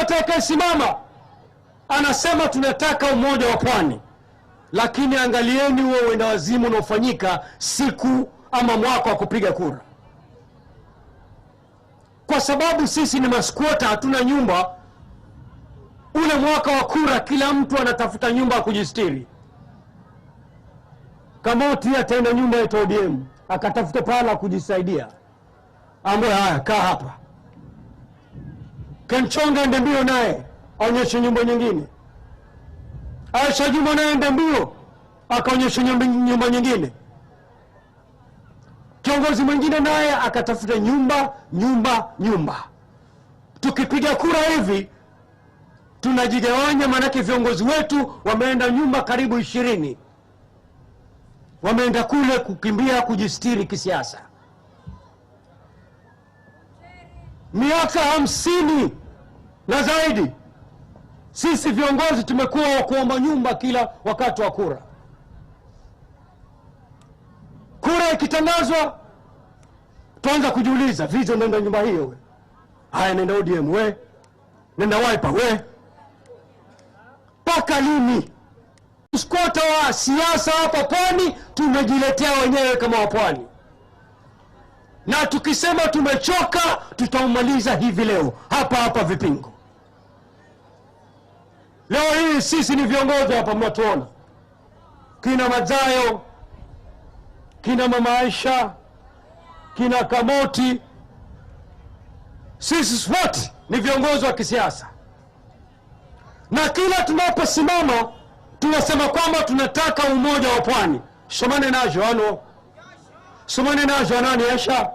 yoyote atakayesimama anasema tunataka umoja wa Pwani, lakini angalieni huo uenda wazimu unaofanyika siku ama mwaka wa kupiga kura. Kwa sababu sisi ni maskwota, hatuna nyumba. Ule mwaka wa kura kila mtu anatafuta nyumba ya kujistiri. Kamoti ataenda nyumba ya ODM akatafuta pahala kujisaidia, ambaye haya kaa hapa. Kenchonga ende mbio naye aonyeshe nyumba nyingine. Aisha Juma naye ende mbio akaonyesha nyumba nyingine. Kiongozi mwingine naye akatafuta nyumba. Tukipiga kura hivi tunajigawanya, manake viongozi wetu wameenda nyumba karibu 20. Wameenda kule kukimbia kujistiri kisiasa. Miaka 50 na zaidi sisi viongozi tumekuwa wa kuomba nyumba kila wakati wa kura. Kura ikitangazwa tuanza kujiuliza, Vizo nenda nyumba hiyo we, haya nenda ODM we, nenda Wiper we. Paka lini? Uskota wa siasa hapa Pwani tumejiletea wenyewe kama wapwani, na tukisema tumechoka tutaumaliza hivi leo hapa Vipingo. Leo hii sisi ni viongozi hapa, mnatuona kina Madzayo, kina Mama Aisha, kina Kamoti, sisi wote ni viongozi wa kisiasa, na kila tunaposimama tunasema kwamba tunataka umoja wa Pwani. Somane najo ano, somane najo anani Aisha,